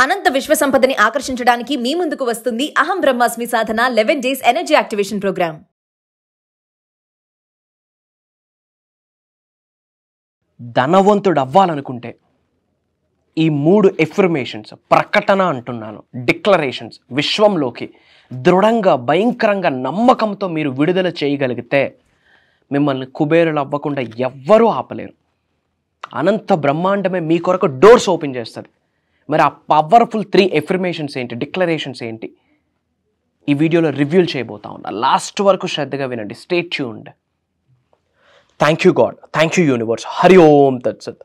అనంత విశ్వ సంపదని ఆకర్షించడానికి మీ ముందుకు వస్తుంది అహం బ్రహ్మాస్మి సాధన 11 డేస్ ఎనర్జీ యాక్టివేషన్ ప్రోగ్రామ్. ధనవంతుడు అవ్వాలనుకుంటే ఈ 3 ఎఫర్మేషన్స్, ప్రకటన అంటున్నాను, డిక్లరేషన్స్ విశ్వంలోకి దృఢంగా, భయంకరంగా, నమ్మకంతో మీరు విడుదల చేయగలిగితే మిమ్మల్ని కుబేరులు అవ్వకుండా ఎవ్వరూ ఆపలేరు. అనంత బ్రహ్మాండమే మీ కొరకు డోర్స్ ఓపెన్ చేస్తుంది. మరి ఆ పవర్ఫుల్ 3 ఎఫర్మేషన్స్ ఏంటి, డిక్లరేషన్స్ ఏంటి, ఈ వీడియోలో రివ్యూల్ చేయబోతా ఉన్నా. లాస్ట్ వరకు శ్రద్ధగా వినండి. Stay tuned. Thank you god, thank you universe. Hari Om తత్సత్.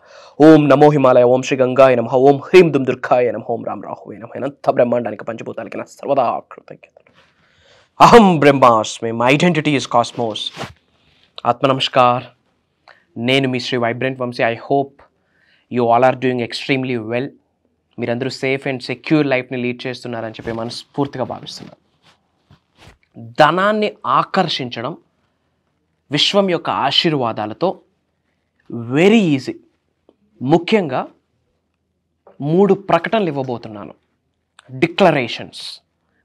ఓం నమో హిమాలయ, ఓం శ్రీ గంగాయ నమః, ఓం హ్రీం దుమ్ దుర్గాయ నమః, ఓం రామ్ రాహువే నమః. అనంత బ్రహ్మాండానికి, పంచభూతాలకి నా సర్వదా కృతజ్ఞతలు. అహం బ్రహ్మాస్మి, మై ఐడెంటిటీ ఇస్ కాస్మోస్. ఆత్మ నమస్కార్. నేను మీ Shri vibrant Vamsi. I hope you all are doing extremely well. మీరందరూ సేఫ్ అండ్ సెక్యూర్ లైఫ్ని లీడ్ చేస్తున్నారని చెప్పి మనస్ఫూర్తిగా భావిస్తున్నాను. ధనాన్ని ఆకర్షించడం విశ్వం యొక్క ఆశీర్వాదాలతో వెరీ ఈజీ. ముఖ్యంగా 3 ప్రకటనలు ఇవ్వబోతున్నాను. Declarations,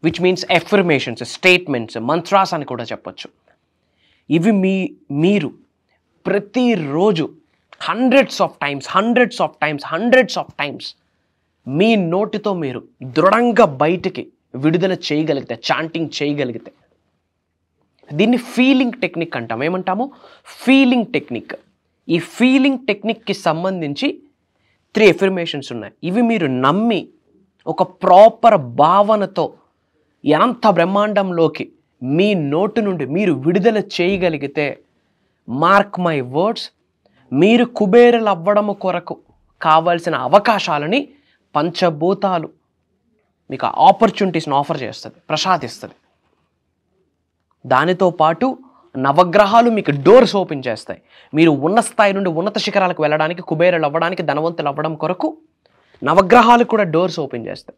which means affirmations, statements, mantras అని కూడా చెప్పొచ్చు. ఇవి మీరు ప్రతిరోజు హండ్రెడ్స్ ఆఫ్ టైమ్స్ మీ నోటితో మీరు దృఢంగా బయటికి విడుదల చేయగలిగితే, చాంటింగ్ చేయగలిగితే, దీన్ని ఫీలింగ్ టెక్నిక్ అంటాం. ఏమంటాము? Feeling technique. ఈ ఫీలింగ్ టెక్నిక్కి సంబంధించి 3 ఎఫర్మేషన్స్ ఉన్నాయి. ఇవి మీరు నమ్మి ఒక ప్రాపర్ భావనతో అనంత బ్రహ్మాండంలోకి మీ నోటి నుండి మీరు విడుదల చేయగలిగితే, మార్క్ మై వర్డ్స్, మీరు కుబేరులు అవ్వడము కొరకు కావాల్సిన అవకాశాలని పంచభూతాలు మీకు ఆపర్చునిటీస్ని ఆఫర్ చేస్తుంది, ప్రసాదిస్తుంది. దానితో పాటు నవగ్రహాలు మీకు డోర్స్ ఓపెన్ చేస్తాయి. మీరు ఉన్న స్థాయి నుండి ఉన్నత శిఖరాలకు వెళ్ళడానికి, కుబేరులు అవ్వడానికి, ధనవంతులు అవ్వడం కొరకు నవగ్రహాలు కూడా డోర్స్ ఓపెన్ చేస్తాయి.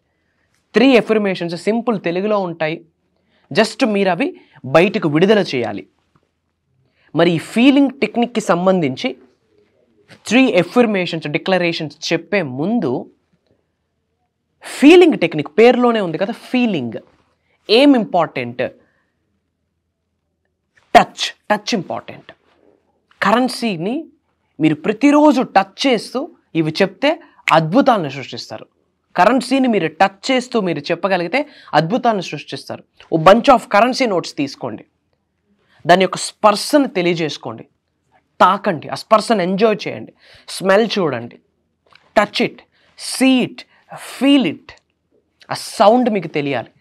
3 ఎఫర్మేషన్స్ సింపుల్ తెలుగులో ఉంటాయి. జస్ట్ మీరు అవి బయటకు విడుదల చేయాలి. మరి ఈ ఫీలింగ్ టెక్నిక్కి సంబంధించి 3 ఎఫర్మేషన్స్, డిక్లరేషన్స్ చెప్పే ముందు ఫీలింగ్ టెక్నిక్ పేరులోనే ఉంది కదా, ఫీలింగ్. ఏం ఇంపార్టెంట్? Touch important. కరెన్సీని మీరు ప్రతిరోజు టచ్ చేస్తూ ఇవి చెప్తే అద్భుతాలను సృష్టిస్తారు. కరెన్సీని మీరు టచ్ చేస్తూ మీరు చెప్పగలిగితే అద్భుతాలను సృష్టిస్తారు. ఓ బంచ్ ఆఫ్ కరెన్సీ నోట్స్ తీసుకోండి, దాని యొక్క స్పర్శను తెలియజేసుకోండి, తాకండి, ఆ స్పర్శను ఎంజాయ్ చేయండి, స్మెల్ చూడండి, touch it, see it, feel it. ఆ సౌండ్ మీకు తెలియాలి.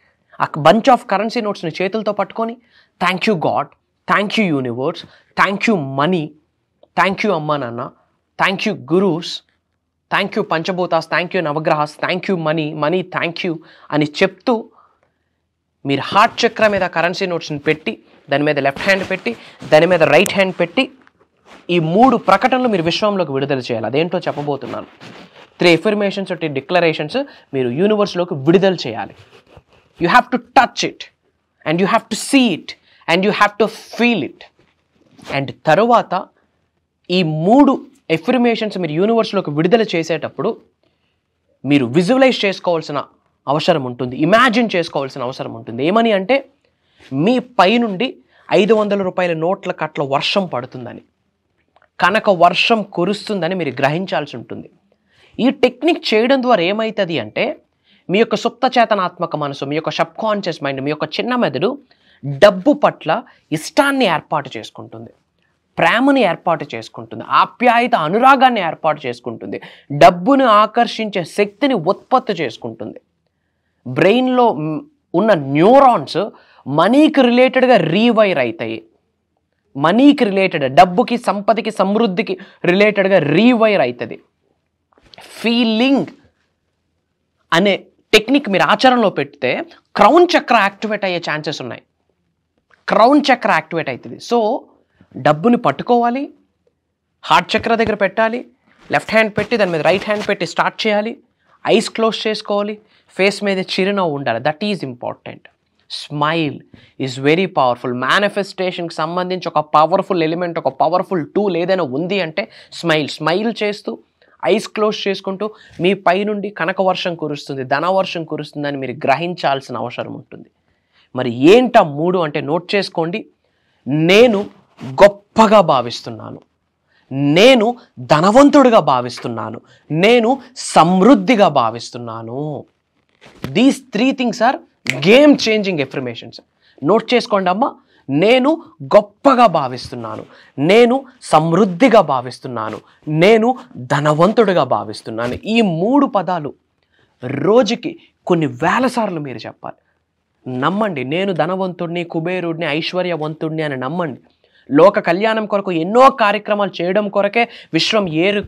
ఆ బంచ్ ఆఫ్ కరెన్సీ నోట్స్ని చేతులతో పట్టుకొని thank you god, thank you universe, thank you money, thank you అమ్మా నాన్న, thank you gurus, thank you పంచభూతాస్, థ్యాంక్ యూ నవగ్రహాస్, thank you money thank you అని చెప్తూ మీరు హార్ట్ చక్ర మీద కరెన్సీ నోట్స్ని పెట్టి, దాని మీద లెఫ్ట్ హ్యాండ్ పెట్టి, దాని మీద రైట్ హ్యాండ్ పెట్టి, ఈ 3 ప్రకటనలు మీరు విశ్వంలోకి విడుదల చేయాలి. అదేంటో చెప్పబోతున్నాను. 3 ఎఫర్మేషన్స్, డిక్లరేషన్స్ మీరు యూనివర్స్లోకి విడుదల చేయాలి. You have to touch it and you have to see it and you have to feel it. And తరువాత ఈ 3 ఎఫర్మేషన్స్ మీరు యూనివర్స్లోకి విడుదల చేసేటప్పుడు మీరు విజువలైజ్ చేసుకోవాల్సిన అవసరం ఉంటుంది, ఇమాజిన్ చేసుకోవాల్సిన అవసరం ఉంటుంది. ఏమని అంటే, మీ పై నుండి 500 రూపాయల నోట్ల కట్ల వర్షం పడుతుందని, కనక వర్షం కురుస్తుందని మీరు గ్రహించాల్సి ఉంటుంది. ఈ టెక్నిక్ చేయడం ద్వారా ఏమవుతుంది అంటే, మీ యొక్క సుప్త చేతనాత్మక మనసు, మీ యొక్క సబ్ కాన్షియస్ మైండ్, మీ యొక్క చిన్న మెదడు డబ్బు పట్ల ఇష్టాన్ని ఏర్పాటు చేసుకుంటుంది, ప్రేమని ఏర్పాటు చేసుకుంటుంది, ఆప్యాయత, అనురాగాన్ని ఏర్పాటు చేసుకుంటుంది, డబ్బును ఆకర్షించే శక్తిని ఉత్పత్తి చేసుకుంటుంది. బ్రెయిన్లో ఉన్న న్యూరాన్స్ మనీకి రిలేటెడ్గా రీవైర్ అవుతాయి. మనీకి రిలేటెడ్, డబ్బుకి, సంపదకి, సమృద్ధికి రిలేటెడ్గా రీవైర్ అవుతుంది. ఫీలింగ్ అనే టెక్నిక్ మీరు ఆచరణలో పెడితే క్రౌన్ చక్ర యాక్టివేట్ అయ్యే ఛాన్సెస్ ఉన్నాయి. క్రౌన్ చక్ర యాక్టివేట్ అవుతుంది. సో డబ్బుని పట్టుకోవాలి, హార్ట్ చక్ర దగ్గర పెట్టాలి, లెఫ్ట్ హ్యాండ్ పెట్టి దాని మీద రైట్ హ్యాండ్ పెట్టి స్టార్ట్ చేయాలి, ఐస్ క్లోజ్ చేసుకోవాలి, ఫేస్ మీద చిరునవ్వు ఉండాలి. That is important. Smile is very powerful. మేనిఫెస్టేషన్కి సంబంధించి ఒక పవర్ఫుల్ ఎలిమెంట్, ఒక పవర్ఫుల్ టూల్ ఏదైనా ఉంది అంటే స్మైల్ చేస్తూ ఐస్ క్లోజ్ చేసుకుంటూ మీ పైనుండి కనక వర్షం కురుస్తుంది, ధనవర్షం కురుస్తుందని మీరు గ్రహించాల్సిన అవసరం ఉంటుంది. మరి ఏంట 3 అంటే నోట్ చేసుకోండి. నేను గొప్పగా భావిస్తున్నాను, నేను ధనవంతుడిగా భావిస్తున్నాను, నేను సమృద్ధిగా భావిస్తున్నాను. These 3 things are game changing affirmations. Note చేసుకోండి అమ్మా. నేను గొప్పగా భావిస్తున్నాను, నేను సమృద్ధిగా భావిస్తున్నాను, నేను ధనవంతుడిగా భావిస్తున్నాను. ఈ 3 పదాలు రోజుకి కొన్ని వేల సార్లు మీరు చెప్పాలి. నమ్మండి, నేను ధనవంతుడిని, కుబేరుడిని, ఐశ్వర్యవంతుడిని అని నమ్మండి. లోక కళ్యాణం కొరకు ఎన్నో కార్యక్రమాలు చేయడం కొరకే విశ్వం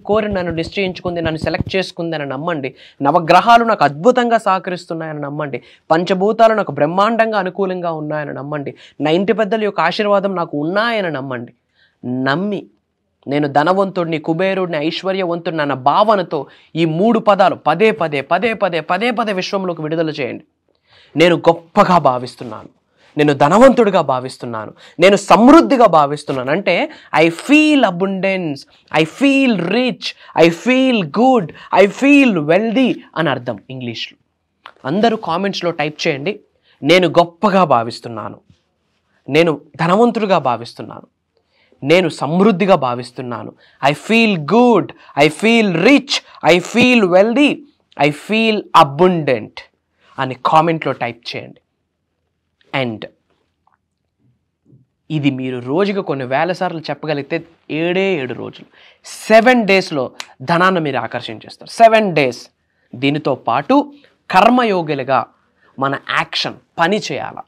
కోరి నన్ను నిశ్చయించుకుంది, నన్ను సెలెక్ట్ చేసుకుంది అని నమ్మండి. నవగ్రహాలు నాకు అద్భుతంగా సహకరిస్తున్నాయని నమ్మండి. పంచభూతాలు నాకు బ్రహ్మాండంగా అనుకూలంగా ఉన్నాయని నమ్మండి. నా ఇంటి పెద్దల యొక్క ఆశీర్వాదం నాకు ఉన్నాయని నమ్మండి. నమ్మి నేను ధనవంతుడిని, కుబేరుడిని, ఐశ్వర్యవంతుడిని అన్న భావనతో ఈ 3 పదాలు పదే పదే పదే పదే పదే పదే విశ్వంలోకి విడుదల చేయండి. నేను గొప్పగా భావిస్తున్నాను, నేను ధనవంతుడిగా భావిస్తున్నాను, నేను సమృద్ధిగా భావిస్తున్నాను. అంటే I feel abundance, I feel rich, I feel good, I feel wealthy అని అర్థం ఇంగ్లీష్లో. అందరూ కామెంట్స్లో టైప్ చేయండి, నేను గొప్పగా భావిస్తున్నాను, నేను ధనవంతుడిగా భావిస్తున్నాను, నేను సమృద్ధిగా భావిస్తున్నాను, I feel good, I feel rich, I feel wealthy, I feel abundant అని కామెంట్లో టైప్ చేయండి. అండ్ ఇది మీరు రోజుగా కొన్ని వేల సార్లు చెప్పగలిగితే 7 రోజులు 7 డేస్లో ధనాన్ని మీరు ఆకర్షించేస్తారు. 7 డేస్. దీనితో పాటు కర్మయోగులుగా మన యాక్షన్ పని చేయాల.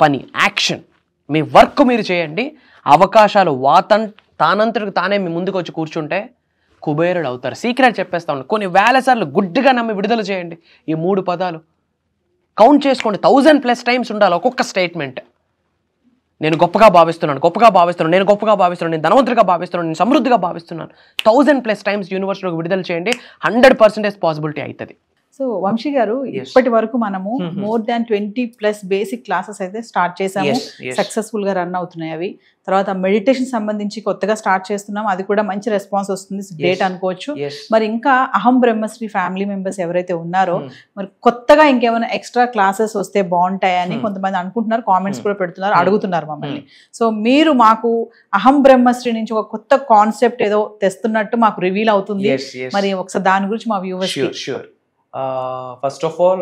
పని యాక్షన్, మీ వర్క్ మీరు చేయండి. అవకాశాలు తానంతటికి తానే మీ ముందుకు వచ్చి కూర్చుంటే కుబేరుడు అవుతారు. సీక్రెట్ చెప్పేస్తా ఉన్నాను. కొన్ని వేల సార్లు గుడ్డిగా నమ్మి విడుదల చేయండి. ఈ 3 పదాలు కౌంట్ చేసుకోండి. 1000+ టైమ్స్ ఉండాలి ఒక్కొక్క స్టేట్మెంట్. నేను గొప్పగా భావిస్తున్నాను, గొప్పగా భావిస్తున్నాను, నేను గొప్పగా భావిస్తున్నాను, నేను ధనవంతుడిగా భావిస్తున్నాను, నేను సమృద్ధిగా భావిస్తున్నాను. 1000+ టైమ్స్ యూనివర్స్లోకి విడుదల చేయండి. 100% పాసిబిలిటీ అవుతుంది. సో వంశీ గారు, ఇప్పటి వరకు మనము మోర్ దాన్ 20+ బేసిక్ క్లాసెస్ అయితే స్టార్ట్ చేసాము. సక్సెస్ఫుల్ గా రన్ అవుతున్నాయి అవి. తర్వాత మెడిటేషన్ సంబంధించి కొత్తగా స్టార్ట్ చేస్తున్నాం, అది కూడా మంచి రెస్పాన్స్ వస్తుంది, గ్రేట్ అనుకోవచ్చు. మరి ఇంకా అహం బ్రహ్మశ్రీ ఫ్యామిలీ మెంబర్స్ ఎవరైతే ఉన్నారో మరి కొత్తగా ఇంకేమైనా ఎక్స్ట్రా క్లాసెస్ వస్తే బాగుంటాయని కొంతమంది అనుకుంటున్నారు, కామెంట్స్ కూడా పెడుతున్నారు, అడుగుతున్నారు మమ్మల్ని. సో మీరు మాకు అహం బ్రహ్మశ్రీ నుంచి ఒక కొత్త కాన్సెప్ట్ ఏదో తెస్తున్నట్టు మాకు రివీల్ అవుతుంది. మరి ఒకసారి దాని గురించి మా viewers. Sure. First of all,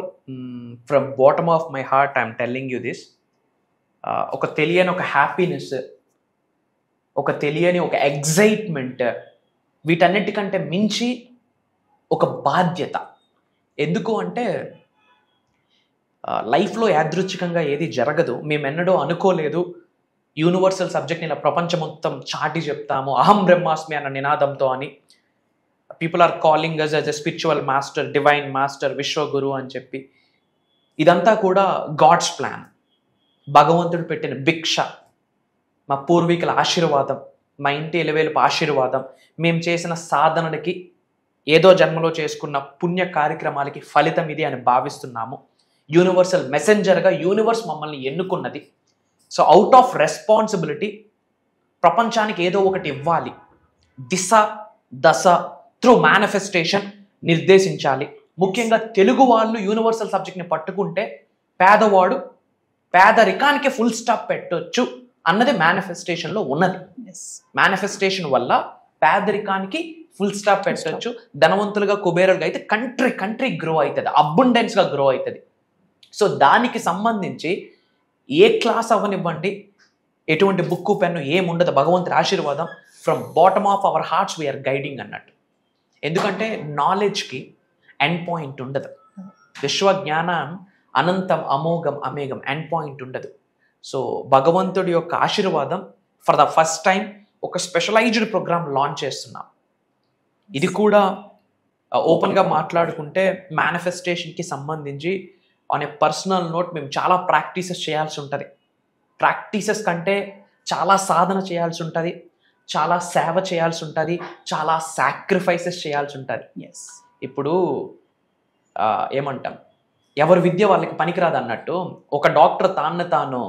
from bottom of my heart, I'm telling you this. ఒక తెలియని ఒక హ్యాపీనెస్, ఒక తెలియని ఒక ఎగ్జైట్మెంట్, వీటన్నిటికంటే మించి ఒక బాధ్యత. ఎందుకు అంటే లైఫ్లో యాదృచ్ఛికంగా ఏది జరగదు. మేమెన్నడూ అనుకోలేదు యూనివర్సల్ సబ్జెక్ట్ని ఇలా ప్రపంచం మొత్తం చాటి చెప్తాము అహం బ్రహ్మాస్మి అన్న నినాదంతో అని. People are calling us as a spiritual master, divine master, విశ్వగురు అని చెప్పి. ఇదంతా కూడా గాడ్స్ ప్లాన్, భగవంతుడు పెట్టిన భిక్ష, మా పూర్వీకుల ఆశీర్వాదం, మా ఇంటి ఎలివేలుపు ఆశీర్వాదం, మేము చేసిన సాధనలకి, ఏదో జన్మలో చేసుకున్న పుణ్య కార్యక్రమాలకి ఫలితం ఇది అని భావిస్తున్నాము. యూనివర్సల్ మెసెంజర్గా యూనివర్స్ మమ్మల్ని ఎన్నుకున్నది. సో అవుట్ ఆఫ్ రెస్పాన్సిబిలిటీ ప్రపంచానికి ఏదో ఒకటి ఇవ్వాలి. దిశ దశ త్రూ మేనిఫెస్టేషన్ నిర్దేశించాలి. ముఖ్యంగా తెలుగు వాళ్ళు యూనివర్సల్ సబ్జెక్ట్ని పట్టుకుంటే పేదవాడు పేదరికానికి ఫుల్ స్టాప్ పెట్టొచ్చు అన్నది మేనిఫెస్టేషన్లో ఉన్నది. మేనిఫెస్టేషన్ వల్ల పేదరికానికి ఫుల్ స్టాప్ పెట్టొచ్చు, ధనవంతులుగా కుబేరులుగా అయితే కంట్రీ గ్రో అవుతుంది, అబుండెన్స్గా గ్రో అవుతుంది. సో దానికి సంబంధించి ఏ క్లాస్ అవ్వనివ్వండి, ఎటువంటి బుక్కు పెన్ను ఏముండదు, భగవంతుడి ఆశీర్వాదం from bottom of our hearts we're guiding అన్నట్టు. ఎందుకంటే నాలెడ్జ్కి ఎండ్ పాయింట్ ఉండదు. విశ్వజ్ఞానం అనంతం, అమోఘం, అమేఘం, ఎండ్ పాయింట్ ఉండదు. సో భగవంతుడి యొక్క ఆశీర్వాదం ఫర్ ద ఫస్ట్ టైం ఒక స్పెషలైజ్డ్ ప్రోగ్రామ్ లాంచ్ చేస్తున్నాం. ఇది కూడా ఓపెన్గా మాట్లాడుకుంటే మేనిఫెస్టేషన్కి సంబంధించి ఆన్ ఏ పర్సనల్ నోట్ మేము చాలా ప్రాక్టీసెస్ చేయాల్సి ఉంటుంది. ప్రాక్టీసెస్ కంటే చాలా సాధన చేయాల్సి ఉంటుంది, చాలా సేవ చేయాల్సి ఉంటుంది, చాలా సాక్రిఫైసెస్ చేయాల్సి ఉంటుంది. ఇప్పుడు ఏమంటాం, ఎవరి విద్య వాళ్ళకి పనికిరాదు అన్నట్టు ఒక డాక్టర్ తాను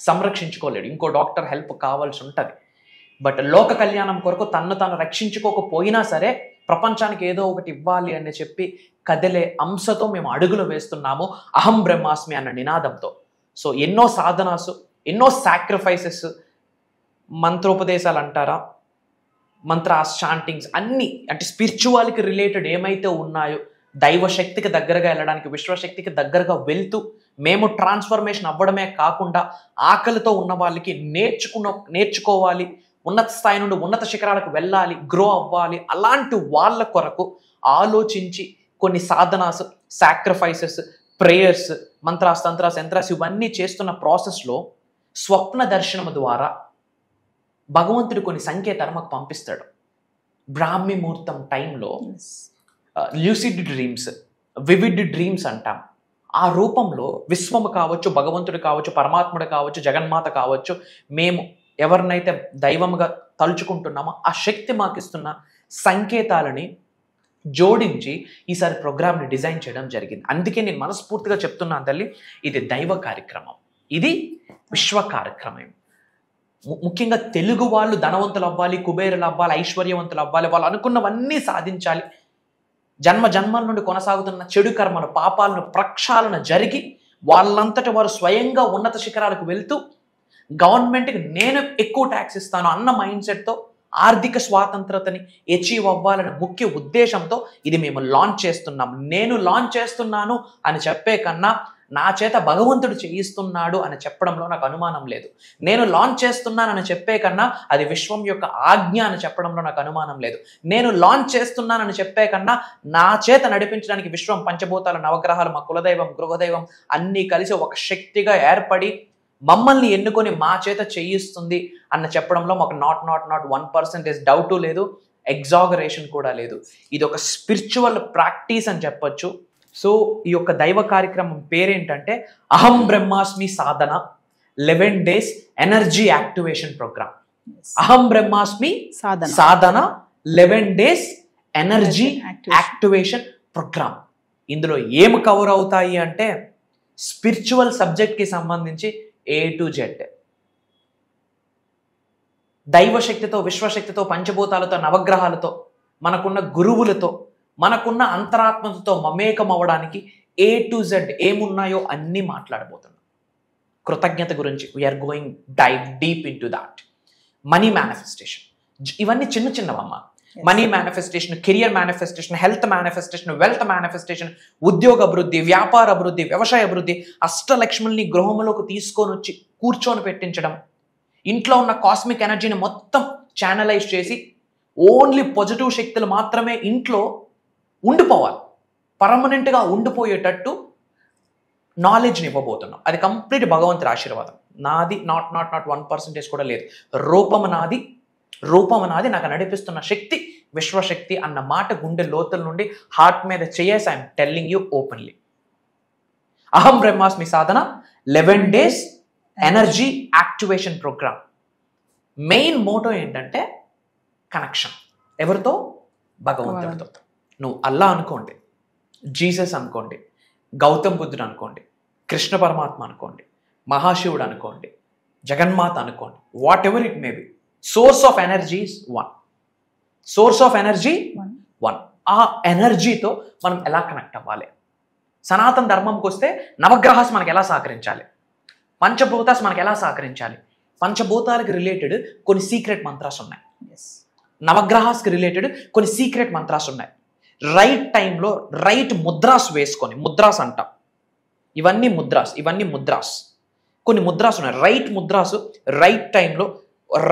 సంరక్షించుకోలేడు, ఇంకో డాక్టర్ హెల్ప్ కావాల్సి ఉంటుంది. బట్ లోక కళ్యాణం కొరకు తన్ను తాను రక్షించుకోకపోయినా సరే ప్రపంచానికి ఏదో ఒకటి ఇవ్వాలి అని చెప్పి కదిలే అంశతో మేము అడుగులు వేస్తున్నాము అహం బ్రహ్మాస్మి అన్న నినాదంతో. సో ఎన్నో సాధనాసు, ఎన్నో సాక్రిఫైసెస్, మంత్రోపదేశాలు అంటారా, మంత్రాస్, చాంటింగ్స్ అన్నీ, అంటే స్పిరిచువాలిటీకి రిలేటెడ్ ఏమైతే ఉన్నాయో దైవశక్తికి దగ్గరగా వెళ్ళడానికి, విశ్వశక్తికి దగ్గరగా వెళ్తూ మేము ట్రాన్స్ఫర్మేషన్ అవ్వడమే కాకుండా ఆకలితో ఉన్న వాళ్ళకి నేర్చుకోవాలి, ఉన్నత స్థాయి నుండి ఉన్నత శిఖరాలకు వెళ్ళాలి, గ్రో అవ్వాలి, అలాంటి వాళ్ళ కొరకు ఆలోచించి కొన్ని Sadhana's, sacrifices, prayers, mantras, తంత్రాస్, yantras ఇవన్నీ చేస్తున్న ప్రాసెస్లో స్వప్న దర్శనం ద్వారా భగవంతుడు కొన్ని సంకేతాలు మాకు పంపిస్తాడు. బ్రాహ్మీ ముహూర్తం టైంలో ల్యూసిడ్ డ్రీమ్స్, వివిడ్ డ్రీమ్స్ అంటాం. ఆ రూపంలో విశ్వము కావచ్చు, భగవంతుడు కావచ్చు, పరమాత్ముడు కావచ్చు, జగన్మాత కావచ్చు, మేము ఎవరినైతే దైవంగా తలుచుకుంటున్నామో ఆ శక్తి మాకు ఇస్తున్న సంకేతాలని జోడించి ఈసారి ప్రోగ్రామ్ని డిజైన్ చేయడం జరిగింది. అందుకే నేను మనస్ఫూర్తిగా చెప్తున్నాను తల్లి, ఇది దైవ కార్యక్రమం, ఇది విశ్వ కార్యక్రమం. ముఖ్యంగా తెలుగు వాళ్ళు ధనవంతులు అవ్వాలి, కుబేరులు అవ్వాలి, ఐశ్వర్యవంతులు అవ్వాలి, వాళ్ళు అనుకున్నవన్నీ సాధించాలి, జన్మ జన్మల నుండి కొనసాగుతున్న చెడు కర్మలు, పాపాలను ప్రక్షాళన జరిగి వాళ్ళంతట వారు స్వయంగా ఉన్నత శిఖరాలకు వెళ్తూ గవర్నమెంట్కి నేను ఎక్కువ ట్యాక్స్ ఇస్తాను అన్న మైండ్ సెట్తో ఆర్థిక స్వాతంత్రతని అచీవ్ అవ్వాలనే ముఖ్య ఉద్దేశంతో ఇది మేము లాంచ్ చేస్తున్నాం. నేను లాంచ్ చేస్తున్నాను అని చెప్పే కన్నా నా చేత భగవంతుడు చేయిస్తున్నాడు అని చెప్పడంలో నాకు అనుమానం లేదు. నేను లాంచ్ చేస్తున్నానని చెప్పే కన్నా అది విశ్వం యొక్క ఆజ్ఞ అని చెప్పడంలో నాకు అనుమానం లేదు. నేను లాంచ్ చేస్తున్నానని చెప్పే కన్నా నా చేత నడిపించడానికి విశ్వం, పంచభూతాలు, నవగ్రహాలు, మా కులదైవం, గృహదైవం అన్నీ కలిసి ఒక శక్తిగా ఏర్పడి మమ్మల్ని ఎన్నుకొని మా చేత చేయిస్తుంది అన్న చెప్పడంలో మాకు నాట్ 1% డౌటు లేదు, ఎగ్జాగరేషన్ కూడా లేదు. ఇది ఒక స్పిరిచువల్ ప్రాక్టీస్ అని చెప్పొచ్చు. సో ఈ యొక్క దైవ కార్యక్రమం పేరేంటంటే అహం బ్రహ్మాస్మి సాధన 11 days ఎనర్జీ యాక్టివేషన్ ప్రోగ్రామ్. అహం బ్రహ్మాస్మి సాధన 11 days ఎనర్జీ యాక్టివేషన్ ప్రోగ్రామ్. ఇందులో ఏమి కవర్ అవుతాయి అంటే స్పిరిచువల్ సబ్జెక్ట్కి సంబంధించి A to Z, దైవశక్తితో, విశ్వశక్తితో, పంచభూతాలతో, నవగ్రహాలతో, మనకున్న గురువులతో, మనకున్న అంతరాత్మతో మమేకం అవ్వడానికి A to Z ఏమున్నాయో అన్నీ మాట్లాడబోతున్నాం. కృతజ్ఞత గురించి we are going dive deep into that. Money manifestation, ఇవన్నీ చిన్న చిన్నవమ్మ. Money manifestation, career manifestation, health manifestation, wealth manifestation, ఉద్యోగ అభివృద్ధి, వ్యాపార అభివృద్ధి, వ్యవసాయ అభివృద్ధి, అష్టలక్ష్ముల్ని గృహంలోకి తీసుకొని వచ్చి కూర్చొని పెట్టించడం, ఇంట్లో ఉన్న కాస్మిక్ ఎనర్జీని మొత్తం ఛానలైజ్ చేసి ఓన్లీ పాజిటివ్ శక్తులు మాత్రమే ఇంట్లో ఉండిపోవాలి, పర్మనెంట్గా ఉండిపోయేటట్టు నాలెడ్జ్ని ఇవ్వబోతున్నాం. అది కంప్లీట్ భగవంతుడి ఆశీర్వాదం. నాది నాట్ 1% కూడా లేదు. రూపం నాది, నాకు నడిపిస్తున్న శక్తి విశ్వశక్తి అన్న మాట గుండె లోతుల నుండి హార్ట్ మీద చేసి ఐఎమ్ టెల్లింగ్ యూ ఓపెన్లీ. అహం బ్రహ్మాస్మి సాధన 11 days energy activation programme. Main motto ఏంటంటే కనెక్షన్. ఎవరితో? భగవంతుడితో. నువ్వు అల్లా అనుకోండి, జీసస్ అనుకోండి, గౌతమ్ బుద్ధుడు అనుకోండి, కృష్ణ పరమాత్మ అనుకోండి, మహాశివుడు అనుకోండి, జగన్మాత అనుకోండి, what ever it may be, source of energy is one. Source of energy one. ఆ ఎనర్జీతో మనం ఎలా కనెక్ట్ అవ్వాలి? సనాతన ధర్మంకి వస్తే నవగ్రహాస్ మనకు ఎలా సహకరించాలి, పంచభూతాస్ మనకు ఎలా సహకరించాలి, పంచభూతాలకు రిలేటెడ్ కొన్ని సీక్రెట్ మంత్రాస్ ఉన్నాయి, నవగ్రహాస్కి రిలేటెడ్ కొన్ని సీక్రెట్ మంత్రాస్ ఉన్నాయి. రైట్ టైంలో రైట్ ముద్రాస్ వేసుకొని, ముద్రాస్ అంటాం, ఇవన్నీ ముద్రాస్, కొన్ని ముద్రాస్ ఉన్నాయి. రైట్ ముద్రాసు రైట్ టైంలో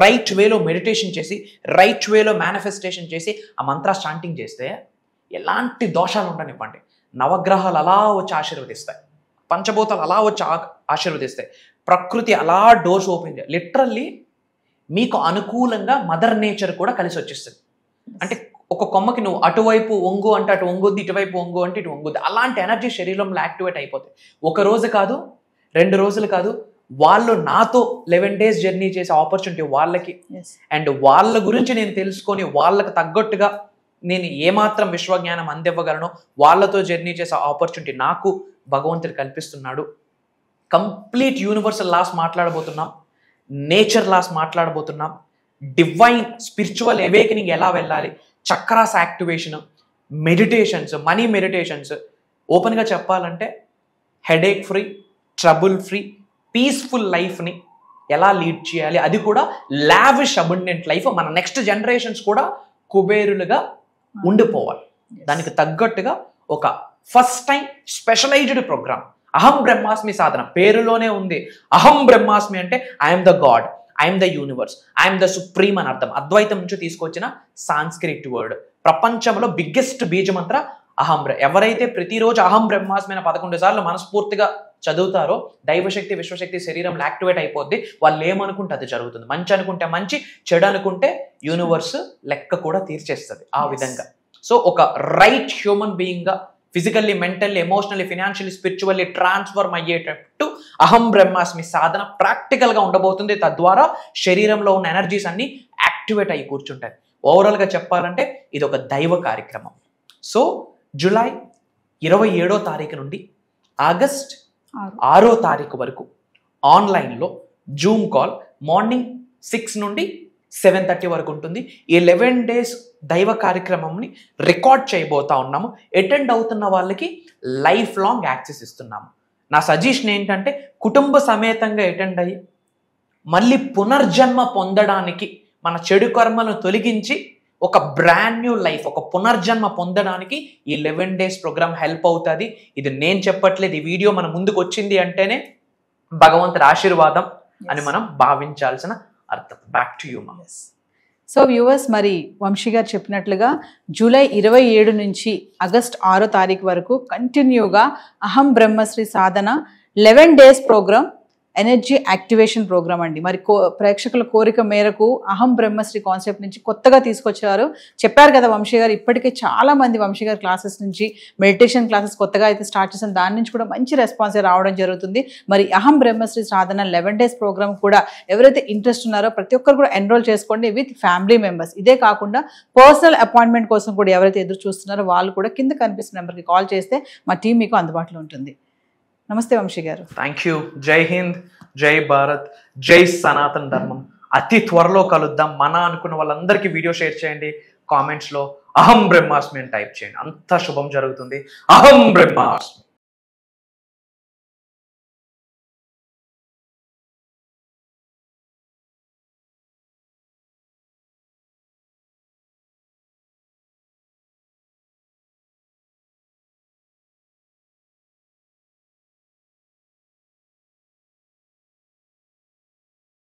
రైట్ వేలో మెడిటేషన్ చేసి, రైట్ వేలో మేనిఫెస్టేషన్ చేసి ఆ మంత్ర చాంటింగ్ చేస్తే ఎలాంటి దోషాలు ఉండనివ్వండి. నవగ్రహాలు అలా వచ్చి ఆశీర్వదిస్తాయి, పంచభూతాలు అలా వచ్చి ఆశీర్వదిస్తాయి, ప్రకృతి అలా డోర్స్ ఓపెన్ చేయాలి. లిటరల్లీ మీకు అనుకూలంగా మదర్ నేచర్ కూడా కలిసి వచ్చేస్తుంది. అంటే ఒక కొమ్మకి నువ్వు అటువైపు ఒంగు అంటే అటు ఒంగుద్ది, ఇటువైపు ఒంగు అంటే ఇటు ఒంగుద్ది. అలాంటి ఎనర్జీ శరీరంలో యాక్టివేట్ అయిపోతాయి. ఒక రోజు కాదు, 2 రోజులు కాదు, వాళ్ళు నాతో 11 days జర్నీ చేసే ఆపర్చునిటీ వాళ్ళకి. అండ్ వాళ్ళ గురించి నేను తెలుసుకొని వాళ్ళకి తగ్గట్టుగా నేను ఏమాత్రం విశ్వజ్ఞానం అందివ్వగలను, వాళ్ళతో జర్నీ చేసే ఆపర్చునిటీ నాకు భగవంతుడు కల్పిస్తున్నాడు. కంప్లీట్ యూనివర్సల్ లాస్ మాట్లాడబోతున్నాం, నేచర్ లాస్ మాట్లాడబోతున్నాం, డివైన్ స్పిరిచువల్ అవేకనింగ్ ఎలా వెళ్ళాలి, chakras activation, meditations, money meditations, ఓపెన్గా చెప్పాలంటే headache free, trouble free, peaceful లైఫ్ని ఎలా లీడ్ చేయాలి, అది కూడా లావిష్ అబండెంట్ లైఫ్, మన నెక్స్ట్ జనరేషన్స్ కూడా కుబేరులుగా ఉండిపోవాలి. దానికి తగ్గట్టుగా ఒక ఫస్ట్ టైం స్పెషలైజ్డ్ ప్రోగ్రామ్ అహం బ్రహ్మాస్మి సాధన. పేరులోనే ఉంది అహం బ్రహ్మాస్మి అంటే I'm the God, I'm the universe, I'm the supreme అని అర్థం. అద్వైతం నుంచి తీసుకొచ్చిన సాంస్క్రిట్ వర్డ్. ప్రపంచంలో బిగ్గెస్ట్ బీజమంత్ర అహం. ఎవరైతే ప్రతిరోజు అహం బ్రహ్మాస్మి అయిన 11 సార్లు మనస్ఫూర్తిగా చదువుతారో దైవశక్తి విశ్వశక్తి శరీరంలో యాక్టివేట్ అయిపోద్ది. వాళ్ళు ఏమనుకుంటే అది జరుగుతుంది. మంచి అనుకుంటే మంచి, చెడు అనుకుంటే యూనివర్స్ లెక్క కూడా తీర్చేస్తుంది ఆ విధంగా. సో ఒక రైట్ హ్యూమన్ బీయింగ్గా physically, mentally, emotionally, financially, spiritually transform అయ్యేటట్టు అహం బ్రహ్మాస్మి సాధన ప్రాక్టికల్గా ఉండబోతుంది. తద్వారా శరీరంలో ఉన్న ఎనర్జీస్ అన్ని యాక్టివేట్ అయ్యి కూర్చుంటాయి. ఓవరాల్గా చెప్పాలంటే ఇది ఒక దైవ కార్యక్రమం. సో జూలై 27వ తారీఖు నుండి ఆగస్ట్ 6వ తారీఖు వరకు ఆన్లైన్లో జూమ్ కాల్ మార్నింగ్ 6 నుండి 7:30 వరకు ఉంటుంది. ఈ 11 days దైవ కార్యక్రమంని రికార్డ్ చేయబోతా ఉన్నాము. అటెండ్ అవుతున్న వాళ్ళకి లైఫ్ లాంగ్ యాక్సెస్ ఇస్తున్నాము. నా సజెషన్ ఏంటంటే కుటుంబ సమేతంగా అటెండ్ అయ్యి మళ్ళీ పునర్జన్మ పొందడానికి, మన చెడు కర్మలను తొలగించి ఒక బ్రాండ్ న్యూ లైఫ్, ఒక పునర్జన్మ పొందడానికి ఈ 11 days ప్రోగ్రామ్ హెల్ప్ అవుతుంది. ఇది నేను చెప్పట్లేదు, ఈ వీడియో మన ముందుకు వచ్చింది అంటేనే భగవంతుడి ఆశీర్వాదం అని మనం భావించాల్సిన అర్థం. బ్యాక్ టు యూ మా. సో వ్యూవర్స్, మరి వంశీ గారు చెప్పినట్లుగా జూలై 27 నుంచి ఆగస్ట్ 6వ తారీఖు వరకు కంటిన్యూగా అహం బ్రహ్మశ్రీ సాధన 11 days programme, energy activation programme అండి. మరి ప్రేక్షకుల కోరిక మేరకు అహం బ్రహ్మశ్రీ కాన్సెప్ట్ నుంచి కొత్తగా తీసుకొచ్చారు. చెప్పారు కదా వంశీ గారు, ఇప్పటికే చాలా మంది వంశీ గారి క్లాసెస్ నుంచి మెడిటేషన్ క్లాసెస్ కొత్తగా అయితే స్టార్ట్ చేసిన దాని నుంచి కూడా మంచి రెస్పాన్స్ రావడం జరుగుతుంది. మరి అహం బ్రహ్మశ్రీ సాధన 11 days ప్రోగ్రామ్ కూడా ఎవరైతే ఇంట్రెస్ట్ ఉన్నారో ప్రతి ఒక్కరు కూడా ఎన్రోల్ చేసుకోండి విత్ ఫ్యామిలీ మెంబర్స్. ఇదే కాకుండా పర్సనల్ అపాయింట్మెంట్ కోసం కూడా ఎవరైతే ఎదురు చూస్తున్నారో వాళ్ళు కూడా కింద కనిపిస్తున్న నెంబర్కి కాల్ చేస్తే మా టీం మీకు అందుబాటులో ఉంటుంది. నమస్తే వంశీ గారు. Thank you. జై హింద్, జై భారత్, జై సనాతన ధర్మం. అతి త్వరలో కలుద్దాం. మన అనుకున్న వాళ్ళందరికీ వీడియో షేర్ చేయండి. కామెంట్స్లో అహం బ్రహ్మాస్మి అని టైప్ చేయండి. అంత శుభం జరుగుతుంది. అహం బ్రహ్మాస్మి.